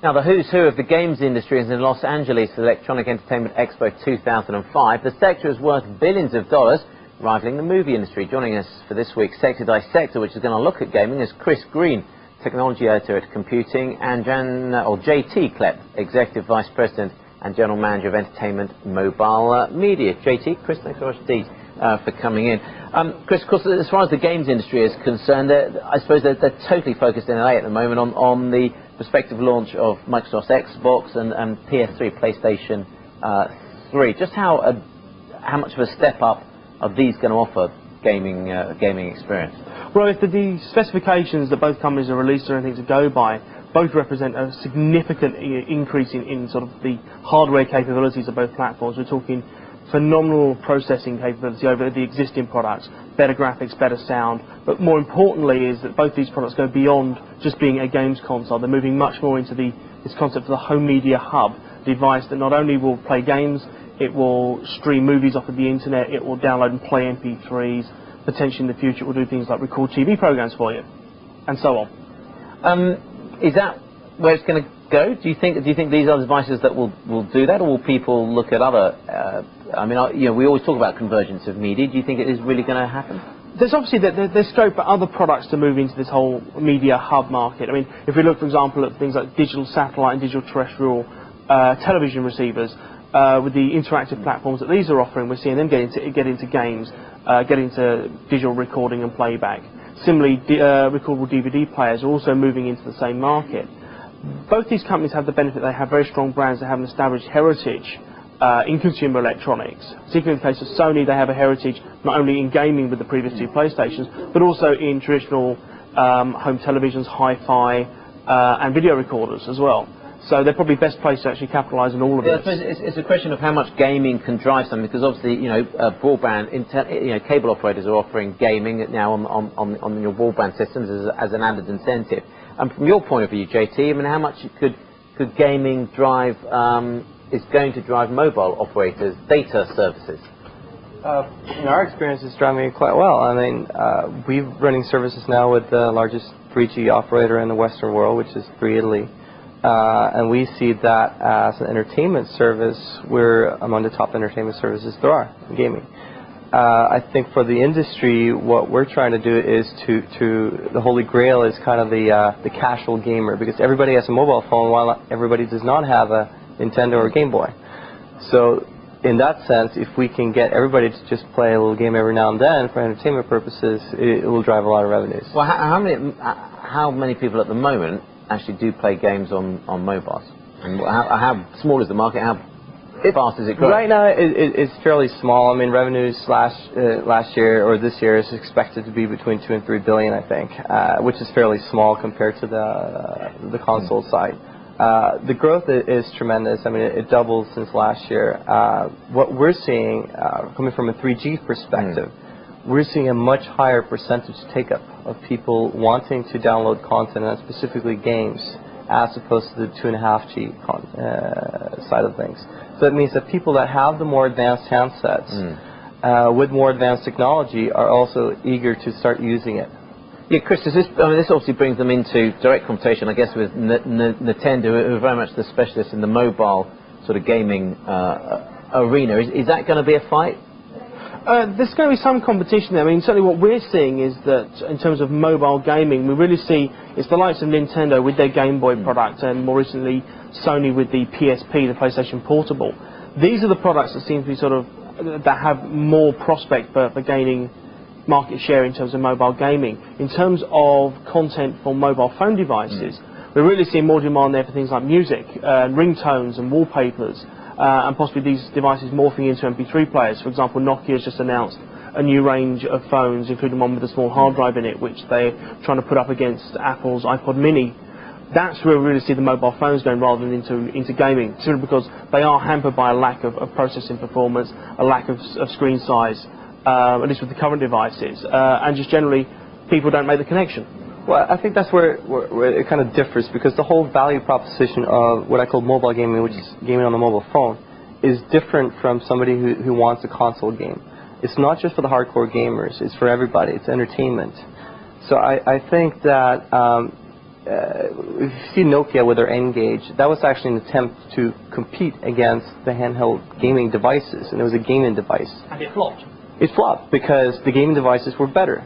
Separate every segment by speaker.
Speaker 1: Now, the who's who of the games industry is in Los Angeles Electronic Entertainment Expo 2005. The sector is worth billions of dollars, rivaling the movie industry. Joining us for this week's sector Dissector, which is going to look at gaming, is Chris Green, Technology Editor at Computing, and JT Klepp, Executive Vice President and General Manager of Entertainment Mobile Media. JT, Chris, thanks very much indeed for coming in. Chris, of course, as far as the games industry is concerned, I suppose they're totally focused in LA at the moment on the prospective launch of Microsoft's Xbox and PS3, PlayStation 3. Just how much of a step up are these going to offer gaming experience?
Speaker 2: Well, if the specifications that both companies are released are anything to go by, both represent a significant increase in sort of the hardware capabilities of both platforms. We're talking phenomenal processing capability over the existing products, better graphics, better sound, but more importantly is that both these products go beyond just being a games console. They're moving much more into this concept of the home media hub device that not only will play games, it will stream movies off of the internet, it will download and play MP3s, potentially in the future it will do things like record TV programs for you, and so on.
Speaker 1: Is that where it's going to go? Do you think these are devices that will do that, or will people look at other? I mean, we always talk about convergence of media. Do you think it is really going to happen?
Speaker 2: There's obviously there's scope for other products to move into this whole media hub market. I mean, if we look, for example, at things like digital satellite and digital terrestrial television receivers, with the interactive platforms that these are offering, we're seeing them get into games, get into digital recording and playback. Similarly, recordable DVD players are also moving into the same market. Both these companies have the benefit they have very strong brands that have an established heritage in consumer electronics. Particularly in the case of Sony, they have a heritage not only in gaming with the previous two PlayStations, but also in traditional home televisions, hi-fi, and video recorders as well. So they're probably best placed to actually capitalise on all of this.
Speaker 1: It's a question of how much gaming can drive something, because obviously, broadband, cable operators are offering gaming now on your broadband systems as an added incentive. And from your point of view, JT, I mean, how much could gaming drive? Is going to drive mobile operators' data services?
Speaker 3: In our experience, it's driving it quite well. I mean, we're running services now with the largest 3G operator in the Western world, which is Free Italy. And we see that as an entertainment service, we're among the top entertainment services there are in gaming. I think for the industry, what we're trying to do is the holy grail is kind of the casual gamer, because everybody has a mobile phone while everybody does not have a Nintendo or Game Boy. So in that sense, if we can get everybody to just play a little game every now and then for entertainment purposes, it will drive a lot of revenues.
Speaker 1: Well, how many people at the moment actually do play games on mobiles? And how small is the market? How fast is it growing?
Speaker 3: Right now, it's fairly small. I mean, revenues last year or this year is expected to be between 2 and 3 billion, I think, which is fairly small compared to the console side. The growth is tremendous. I mean, it doubled since last year. What we're seeing, coming from a 3G perspective, we're seeing a much higher percentage take-up of people wanting to download content, and specifically games, as opposed to the 2.5G side of things. So it means that people that have the more advanced handsets with more advanced technology are also eager to start using it.
Speaker 1: Yeah, Chris, this obviously brings them into direct competition, I guess, with Nintendo, who are very much the specialists in the mobile sort of gaming arena. Is that going to be a fight?
Speaker 2: There's going to be some competition there. I mean, certainly what we're seeing is that in terms of mobile gaming, we really see it's the likes of Nintendo with their Game Boy product, and more recently Sony with the PSP, the PlayStation Portable. These are the products that seem to be that have more prospect for gaining market share in terms of mobile gaming. In terms of content for mobile phone devices, we're really seeing more demand there for things like music, ringtones and wallpapers, and possibly these devices morphing into MP3 players. For example, Nokia has just announced a new range of phones, including one with a small hard drive in it, which they're trying to put up against Apple's iPod mini. That's where we really see the mobile phones going rather than into gaming, simply because they are hampered by a lack of processing performance, a lack of screen size, at least with the current devices, and just generally people don't make the connection.
Speaker 3: Well, I think that's where it kind of differs, because the whole value proposition of what I call mobile gaming, which is gaming on the mobile phone, is different from somebody who wants a console game. It's not just for the hardcore gamers, it's for everybody, it's entertainment. So I think that if you see Nokia with their N-Gage, that was actually an attempt to compete against the handheld gaming devices, and it was a gaming device.
Speaker 2: And it flopped.
Speaker 3: It flopped because the gaming devices were better.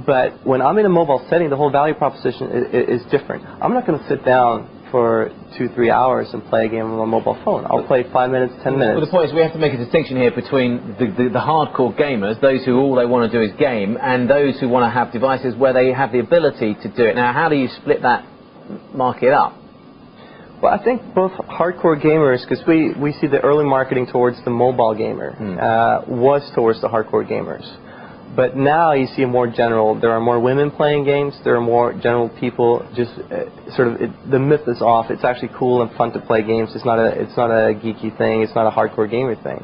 Speaker 3: But when I'm in a mobile setting, the whole value proposition is different. I'm not going to sit down for 2-3 hours and play a game on my mobile phone. I'll play 5 minutes, 10 minutes.
Speaker 1: Well, the point is we have to make a distinction here between the hardcore gamers, those who all they want to do is game, and those who want to have devices where they have the ability to do it. Now, how do you split that market up?
Speaker 3: Well, I think both hardcore gamers, because we see the early marketing towards the mobile gamer was towards the hardcore gamers. But now you see more general, there are more women playing games, there are more general people just the myth is off. It's actually cool and fun to play games. It's not a geeky thing, it's not a hardcore gamer thing.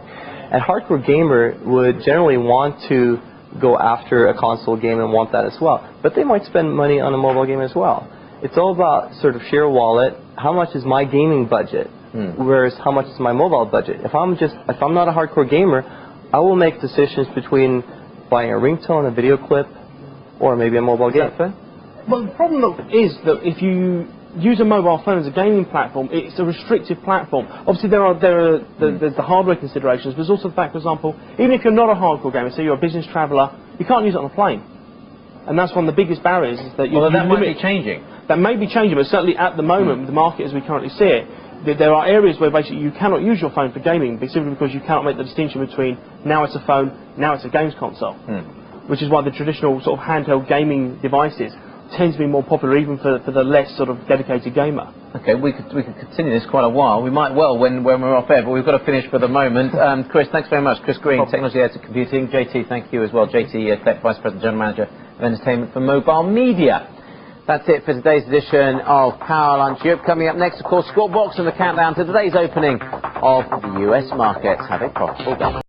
Speaker 3: And hardcore gamer would generally want to go after a console game and want that as well. But they might spend money on a mobile game as well. It's all about sort of share wallet, how much is my gaming budget, whereas how much is my mobile budget. If I'm not a hardcore gamer, I will make decisions between buying a ringtone, a video clip, or maybe a mobile game.
Speaker 2: Well, the problem is that if you use a mobile phone as a gaming platform, it's a restrictive platform. Obviously, there's the hardware considerations, but there's also the fact, for example, even if you're not a hardcore gamer, say you're a business traveller, you can't use it on a plane. And that's one of the biggest barriers, is that
Speaker 1: that might be changing.
Speaker 2: That may be changing, but certainly at the moment, with the market as we currently see it, there are areas where basically you cannot use your phone for gaming simply because you cannot make the distinction between now it's a phone, now it's a games console. Which is why the traditional sort of handheld gaming devices tend to be more popular even for the less sort of dedicated gamer. Okay, we could continue this quite a while. We might well when we're off air, but we've got to finish for the moment. Chris, thanks very much. Chris Green, Technology Editor Computing. JT, thank you as well. JT Klepp, Vice President General Manager of Entertainment for Mobile Media. That's it for today's edition of Power Lunch Europe. Coming up next, of course, Squawk Box and the countdown to today's opening of the US markets. Have a profitable day.